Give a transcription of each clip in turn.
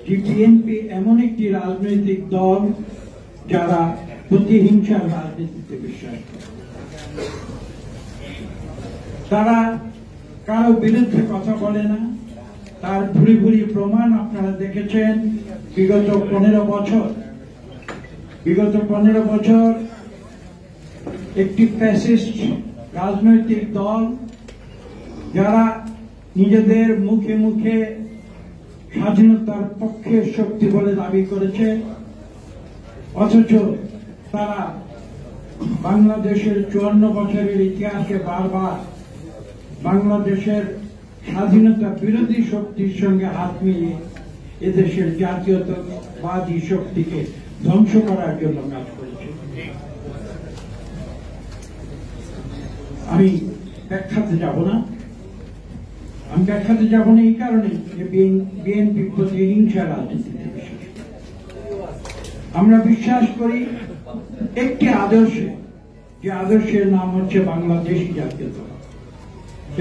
যে বিএনপি এমন একটি রাজনৈতিক দল যারা প্রতিহিংসার রাজনীতিতে বিশ্বাস করে। তারা কারো বিরুদ্ধে কথা বলে না। তার ভুরি ভুরি প্রমাণ আপনারা দেখেছেন বিগত 15 বছর একটি ফ্যাসিস্ট রাজনৈতিক দল যারা নিজেদের মুখে মুখে স্বাধীনতার পক্ষে শক্তি বলে দাবি করেছে, অথচ তারা বাংলাদেশের 54 বছরের ইতিহাসে বারবার বাংলাদেশের স্বাধীনতা বিরোধী শক্তির সঙ্গে হাত মিলিয়ে এদেশের জাতীয়তাবাদী শক্তিকে ধ্বংস করার জন্য কাজ করেছে। আমি ব্যাখ্যাতে যাব না এই কারণে যে বিএনপি প্রতিহিংসা রাজনীতিতে বিশ্বাস করে। আমরা বিশ্বাস করি একটি আদর্শে, যে আদর্শের নাম হচ্ছে বাংলাদেশী জাতীয়তাবাদ,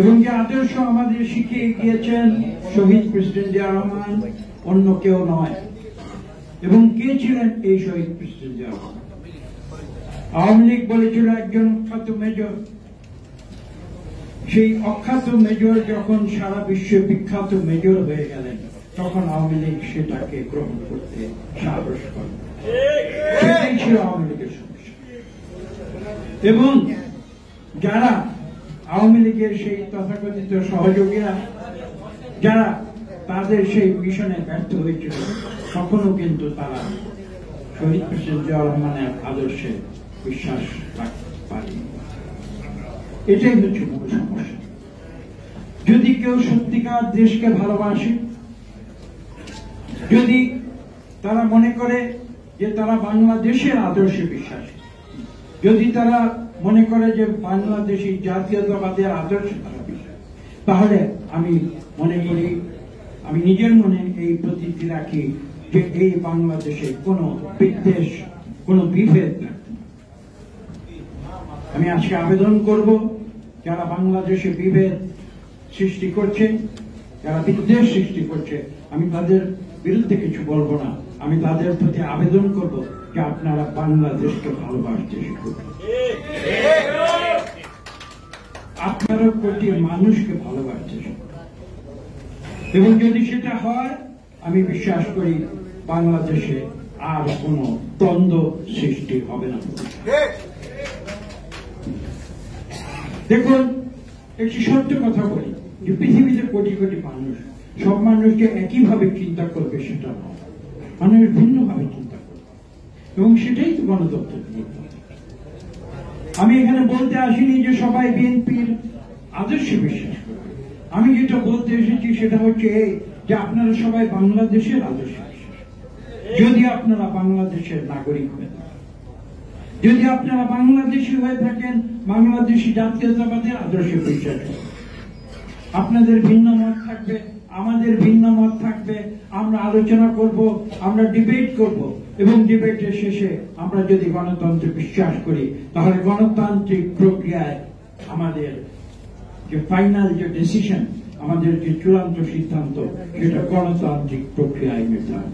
এবং যে আদর্শ আমাদের শিখিয়ে গিয়েছেন শহীদ প্রেসিডেন্ট জিয়া রহমান, অন্য কেউ নয়। এবং কে ছিলেন এই শহীদ প্রেসিডেন্ট জিয়া রহমান? আওয়ামী লীগ বলেছিল একজন অখ্যাত মেজর। সেই অখ্যাত মেজর যখন সারা বিশ্বে বিখ্যাত মেজর হয়ে গেলেন, তখন আওয়ামী লীগ সেটাকে গ্রহণ করতে সাহস করে। সেটাই ছিল আওয়ামী লীগের সমস্যা। এবং যারা আওয়ামী লীগের সেই তথাকথিত সহযোগীরা, যারা তাদের সেই মিশনে ব্যর্থ হয়েছিল, তখনও কিন্তু তারা শহীদ প্রেসিডেন্ট জিয়া রহমানের আদর্শে বিশ্বাস রাখতে পারেনি। এটাই হচ্ছে মূল সমস্যা। যদি কেউ সত্যিকার দেশকে ভালোবাসে, যদি তারা মনে করে যে তারা বাংলাদেশের আদর্শে বিশ্বাসী, যদি তারা মনে করে যে বাংলাদেশী জাতীয়তাবাদের আদর্শে তারা বিশ্বাসী, তাহলে আমি মনে করি, আমি নিজের মনে এই প্রতীতি রাখি যে এই বাংলাদেশে কোনো বিদ্বেষ, কোনো বিভেদ থাকবে না। আমি আজকে আবেদন করব, যারা বাংলাদেশে বিভেদ সৃষ্টি করছে, যারা বিদ্বেষ সৃষ্টি করছে, আমি তাদের বিরুদ্ধে কিছু বলবো না। আমি তাদের প্রতি আবেদন করব যে আপনারা বাংলাদেশকে ভালোবাসতে শিখুন, আপনারা কোটি মানুষকে ভালোবাসতে শিখুন। এবং যদি সেটা হয়, আমি বিশ্বাস করি বাংলাদেশে আর কোনো দ্বন্দ্ব সৃষ্টি হবে না। দেখুন, একটি সত্য কথা বলি, যে পৃথিবীতে কোটি কোটি মানুষ, সব মানুষকে একইভাবে চিন্তা করবে সেটা নয়, মানুষ ভিন্নভাবে চিন্তা করবে, এবং সেটাই তো গণতন্ত্র। আমি এখানে বলতে আসিনি যে সবাই বিএনপির আদর্শে বিশ্বাস করবে। আমি যেটা বলতে এসেছি সেটা হচ্ছে এই, যে আপনারা সবাই বাংলাদেশের আদর্শে বিশ্বাস, যদি আপনারা বাংলাদেশের নাগরিক হয়ে থাকেন, যদি আপনারা বাংলাদেশি হয়ে থাকেন, বাংলাদেশি জাতীয়তাবাদের আদর্শে বিশ্বাস করেন। আপনাদের ভিন্ন মত থাকবে, আমাদের ভিন্ন মত থাকবে, আমরা আলোচনা করব, আমরা ডিবেট করব, এবং ডিবেটের শেষে আমরা যদি গণতন্ত্রে বিশ্বাস করি, তাহলে গণতান্ত্রিক প্রক্রিয়ায় আমাদের যে ফাইনাল যে ডিসিশন, আমাদের যে চূড়ান্ত সিদ্ধান্ত, সেটা গণতান্ত্রিক প্রক্রিয়ায় নির্ধারণ।